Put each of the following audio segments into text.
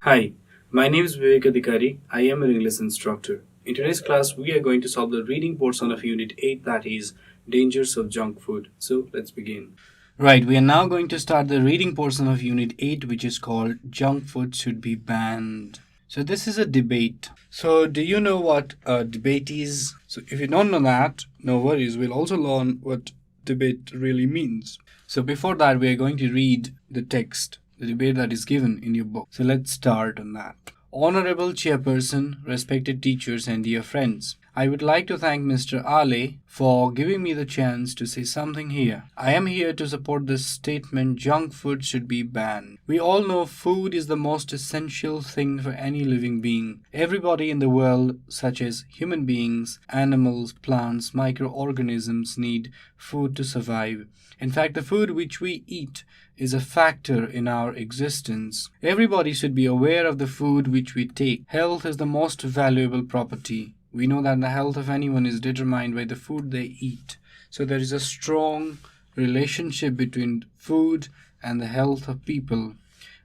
Hi, my name is Bibek Adhikari. I am an English instructor. In today's class, we are going to solve the reading portion of Unit 8, that is Dangers of Junk Food. So let's begin. Right, we are now going to start the reading portion of Unit 8, which is called Junk Food Should Be Banned. So this is a debate. So do you know what a debate is? So if you don't know that, no worries. We'll also learn what debate really means. So before that, we are going to read the text, the debate that is given in your book. So let's start on that. Honorable Chairperson, respected teachers, and dear friends, I would like to thank Mr. Ale for giving me the chance to say something here. I am here to support this statement: junk food should be banned. We all know food is the most essential thing for any living being. Everybody in the world, such as human beings, animals, plants, microorganisms, need food to survive. In fact, the food which we eat is a factor in our existence. Everybody should be aware of the food which we take. Health is the most valuable property. We know that the health of anyone is determined by the food they eat. So there is a strong relationship between food and the health of people.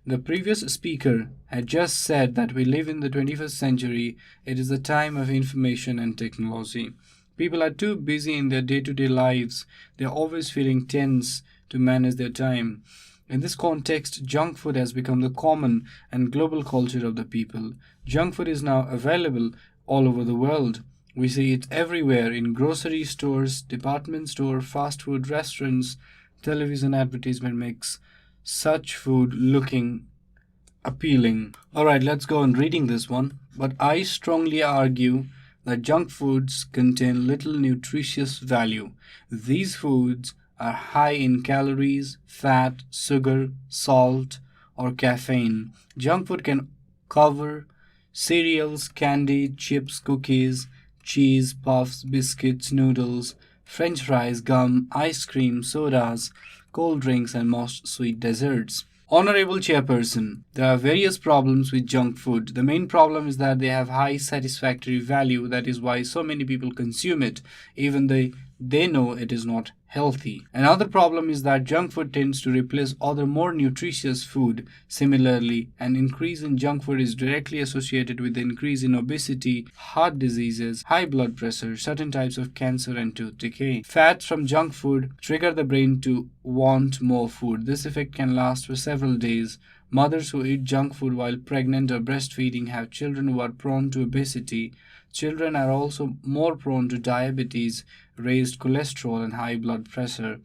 The previous speaker had just said that we live in the 21st century. It is the time of information and technology. People are too busy in their day-to-day lives. They are always feeling tense to manage their time. In this context, junk food has become the common and global culture of the people. Junk food is now available all over the world. We see it everywhere in grocery stores, department stores, fast food restaurants. Television advertisement makes such food looking appealing. Alright, let's go on reading this one. But I strongly argue that junk foods contain little nutritious value. These foods are high in calories, fat, sugar, salt, or caffeine. Junk food can cover cereals, candy, chips, cookies, cheese, puffs, biscuits, noodles, french fries, gum, ice cream, sodas, cold drinks, and most sweet desserts. Honorable Chairperson, there are various problems with junk food. The main problem is that they have high satisfactory value. That is why so many people consume it, even though they know it is not healthy. Another problem is that junk food tends to replace other more nutritious food. Similarly, an increase in junk food is directly associated with the increase in obesity, heart diseases, high blood pressure, certain types of cancer, and tooth decay. Fats from junk food trigger the brain to want more food. This effect can last for several days. Mothers who eat junk food while pregnant or breastfeeding have children who are prone to obesity. Children are also more prone to diabetes, raised cholesterol, and high blood pressure.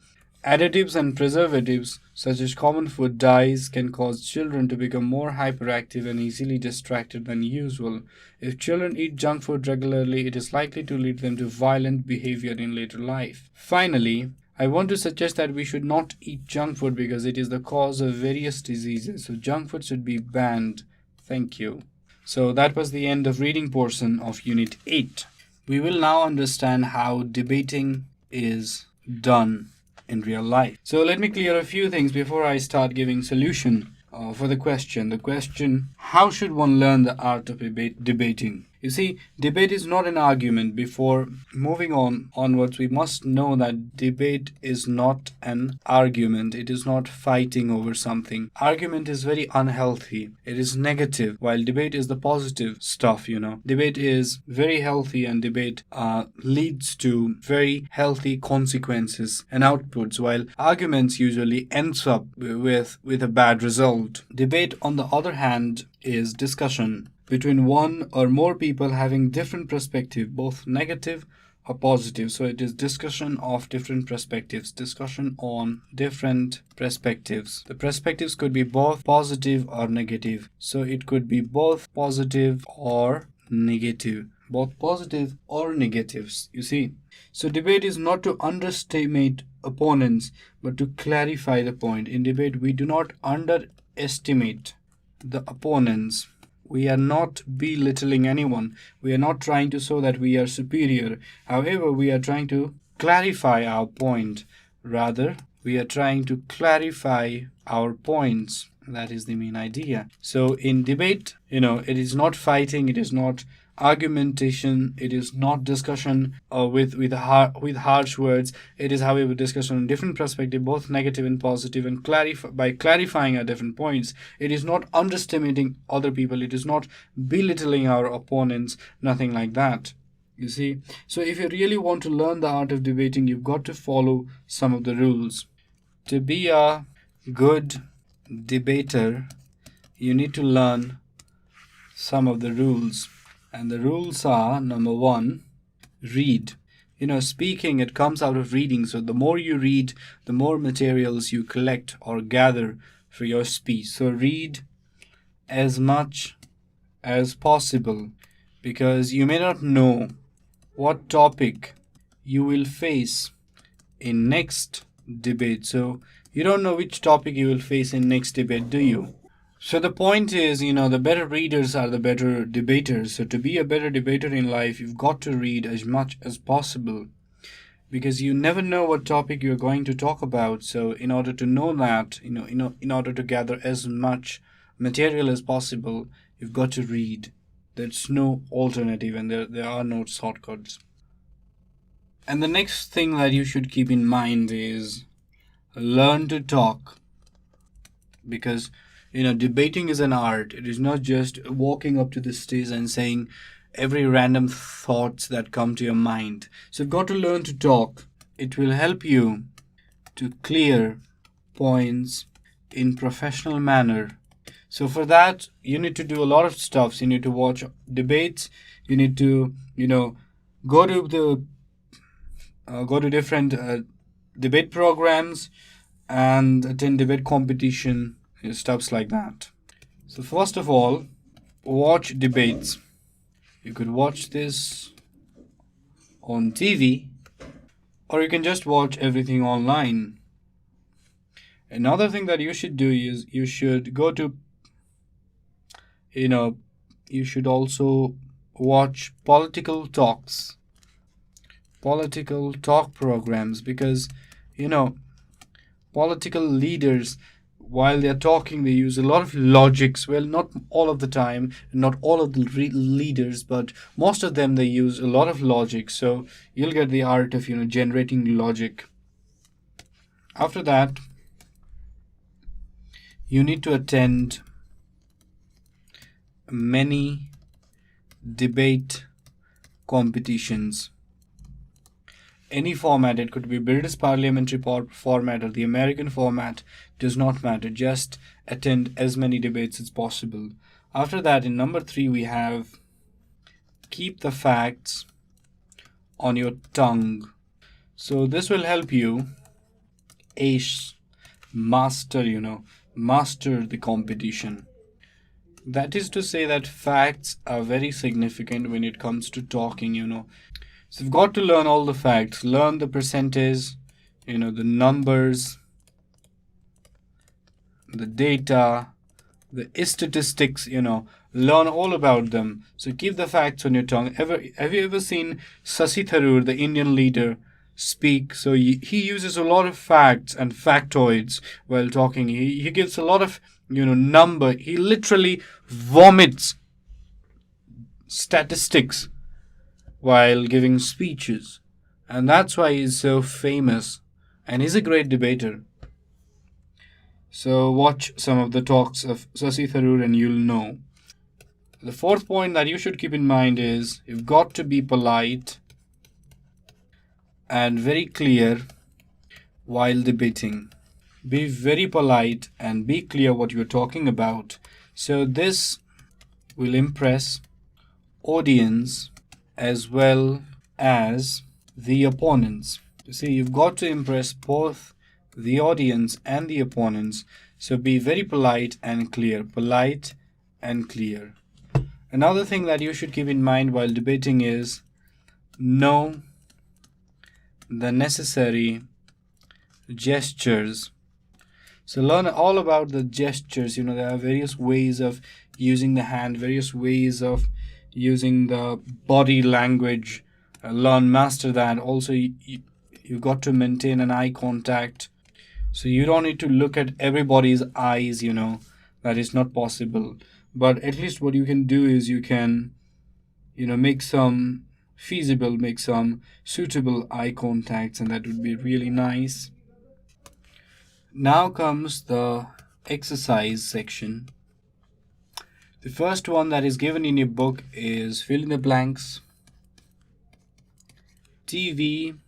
Additives and preservatives, such as common food dyes, can cause children to become more hyperactive and easily distracted than usual. If children eat junk food regularly, it is likely to lead them to violent behavior in later life. Finally, I want to suggest that we should not eat junk food because it is the cause of various diseases. So junk food should be banned. Thank you. So that was the end of reading portion of Unit 8. We will now understand how debating is done in real life. So let me clear a few things before I start giving solution for the question. The question, how should one learn the art of debating? You see, debate is not an argument. Before moving onwards, we must know that debate is not an argument. It is not fighting over something. Argument is very unhealthy. It is negative, while debate is the positive stuff, Debate is very healthy, and debate leads to very healthy consequences and outputs, while arguments usually ends up with a bad result. Debate, on the other hand, is discussion between one or more people having different perspective, both negative or positive. So it is discussion of different perspectives, discussion on different perspectives. The perspectives could be both positive or negative. So it could be both positive or negative. Both positive or negatives, you see. So debate is not to underestimate opponents, but to clarify the point. In debate, we do not underestimate the opponents. We are not belittling anyone. We are not trying to show that we are superior. However, we are trying to clarify our point. Rather, we are trying to clarify our points. That is the main idea. So in debate, it is not fighting. It is not argumentation. It is not discussion with harsh words. It is, however, discussion on different perspective, both negative and positive, and by clarifying our different points. It is not underestimating other people. It is not belittling our opponents. Nothing like that. You see, so if you really want to learn the art of debating, you've got to follow some of the rules. To be a good debater, you need to learn some of the rules. And the rules are, number one, read. Speaking, it comes out of reading. So the more you read, the more materials you collect or gather for your speech. So read as much as possible, because you may not know what topic you will face in next debate. So you don't know which topic you will face in next debate, do you? So the point is, the better readers are the better debaters. So to be a better debater in life, you've got to read as much as possible, because you never know what topic you're going to talk about. So in order to know that, in order to gather as much material as possible, you've got to read. There's no alternative, and there are no shortcuts. And the next thing that you should keep in mind is learn to talk. Because, debating is an art. It is not just walking up to the stage and saying every random thoughts that come to your mind. So you've got to learn to talk. It will help you to clear points in professional manner. So for that, you need to do a lot of stuff. You need to watch debates. You need to, go to different debate programs and attend debate competition, stuffs like that. So first of all, watch debates. You could watch this on TV, or you can just watch everything online. Another thing that you should do is you should go to you should also watch political talk programs, because political leaders, while they're talking, they use a lot of logics. Well, not all of the time, not all of the leaders, but most of them, they use a lot of logic. So you'll get the art of generating logic. After that, you need to attend many debate competitions. Any format, it could be British parliamentary format or the American format, does not matter. Just attend as many debates as possible. After that, in number 3, we have keep the facts on your tongue. So this will help you master the competition. That is to say that facts are very significant when it comes to talking, So you've got to learn all the facts, learn the percentage, the numbers, the data, the statistics, learn all about them. So keep the facts on your tongue. Have you ever seen Shashi Tharoor, the Indian leader, speak? So he uses a lot of facts and factoids while talking. He gives a lot of number. He literally vomits statistics while giving speeches, and that's why he's so famous, and he's a great debater. So watch some of the talks of Shashi Tharoor and you'll know. The fourth point that you should keep in mind is you've got to be polite and very clear while debating. Be very polite and be clear what you're talking about. So this will impress audience as well as the opponents. You see, you've got to impress both the audience and the opponents. So be very polite and clear. Polite and clear. Another thing that you should keep in mind while debating is know the necessary gestures. So learn all about the gestures. There are various ways of using the hand, various ways of using the body language. Master that. Also, you got to maintain an eye contact. So you don't need to look at everybody's eyes, That is not possible. But at least what you can do is you can, make some feasible, make some suitable eye contacts, and that would be really nice. Now comes the exercise section. The first one that is given in your book is fill in the blanks. TV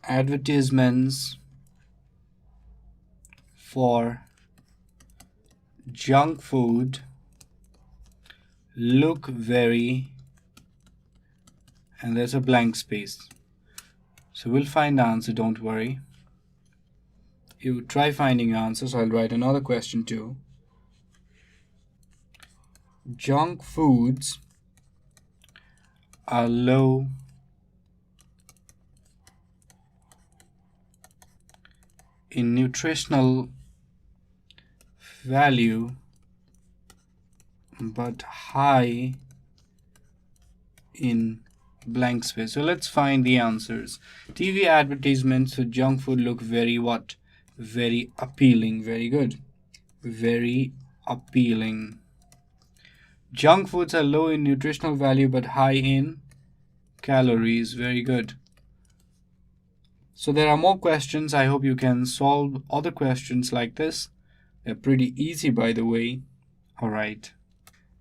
advertisements for junk food look very, and there's a blank space. So we'll find the answer, don't worry. You try finding your answer, so I'll write another question too. Junk foods are low in nutritional value but high in blank space. So let's find the answers. TV advertisements for junk food look very what? Very appealing. Very good. Very appealing. Junk foods are low in nutritional value but high in calories. Very good. So there are more questions. I hope you can solve other questions like this. They're pretty easy, by the way. All right.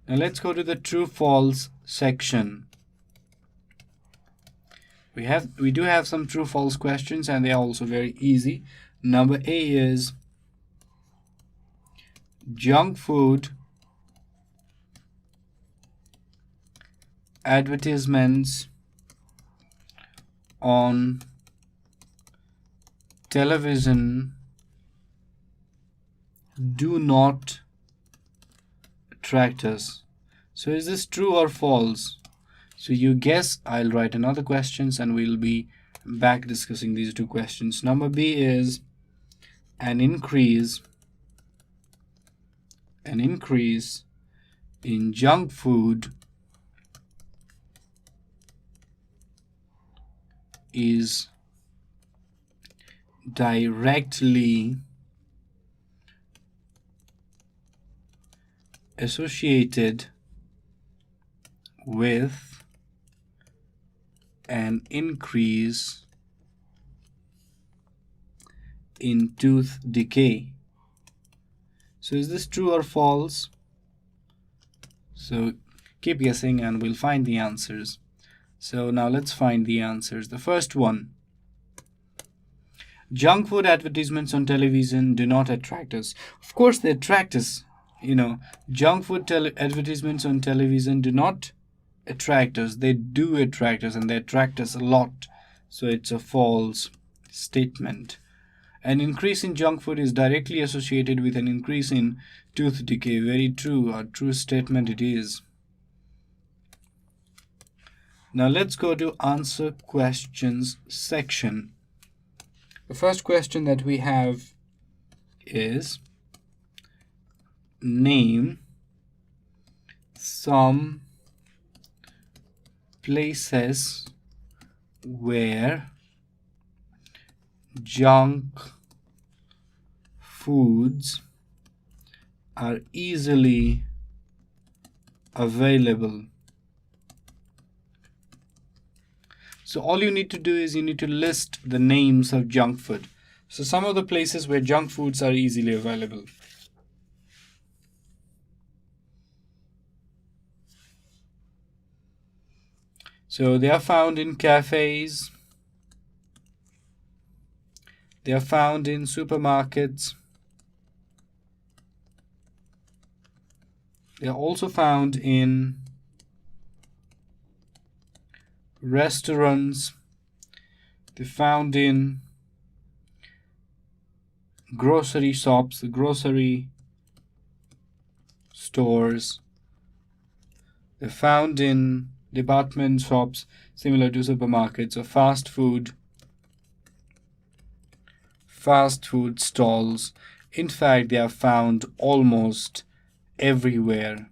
Now let's go to the true-false section. We do have some true-false questions, and they are also very easy. Number A is junk food advertisements on television do not attract us. So is this true or false? So you guess. I'll write another questions and we'll be back discussing these two questions. Number B is an increase in junk food is directly associated with an increase in tooth decay. So is this true or false? So keep guessing and we'll find the answers. So now let's find the answers. The first one, junk food advertisements on television do not attract us. Of course they attract us. Junk food advertisements on television do not attract us. They do attract us, and they attract us a lot. So it's a false statement. An increase in junk food is directly associated with an increase in tooth decay. Very true. A true statement it is. Now let's go to answer questions section. The first question that we have is name some places where junk foods are easily available. So all you need to do is you need to list the names of junk food. So some of the places where junk foods are easily available. So they are found in cafes. They are found in supermarkets. They are also found in restaurants. They're found in grocery shops, the grocery stores. They're found in department shops similar to supermarkets, or fast food stalls. In fact, they are found almost everywhere.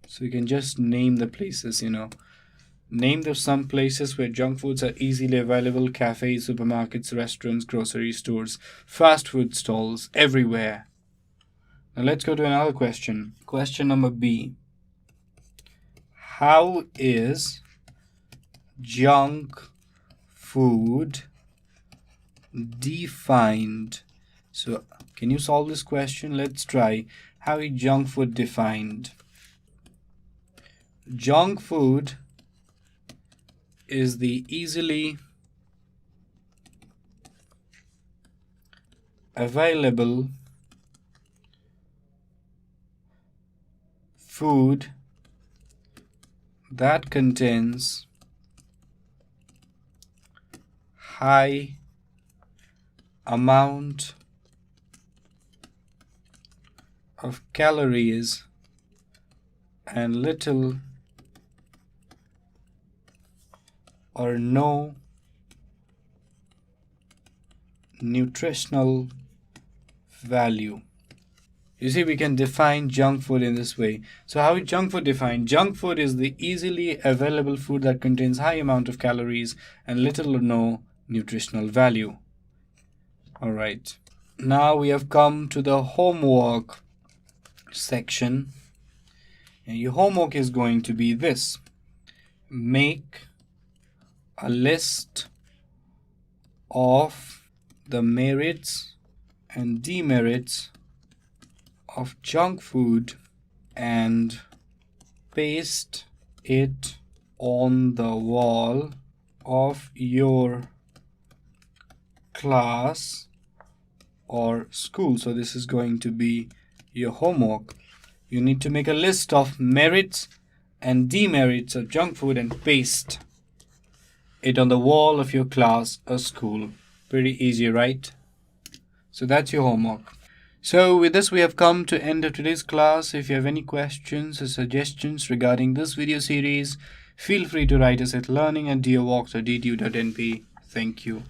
So you can just name the places, Name some places where junk foods are easily available: cafes, supermarkets, restaurants, grocery stores, fast food stalls, everywhere. Now let's go to another question. Question number B. How is junk food defined? So can you solve this question? Let's try. How is junk food defined? Junk food is the easily available food that contains high amount of calories and little or no nutritional value. You see, we can define junk food in this way. So how is junk food defined? Junk food is the easily available food that contains high amount of calories and little or no nutritional value. All right. Now we have come to the homework section. And your homework is going to be this. Make a list of the merits and demerits of junk food and paste it on the wall of your class or school. So this is going to be your homework. You need to make a list of merits and demerits of junk food and paste it on the wall of your class or school. Pretty easy, right? So that's your homework. So with this we have come to end of today's class. If you have any questions or suggestions regarding this video series, feel free to write us at learning@deerwalk.edu.np. Thank you.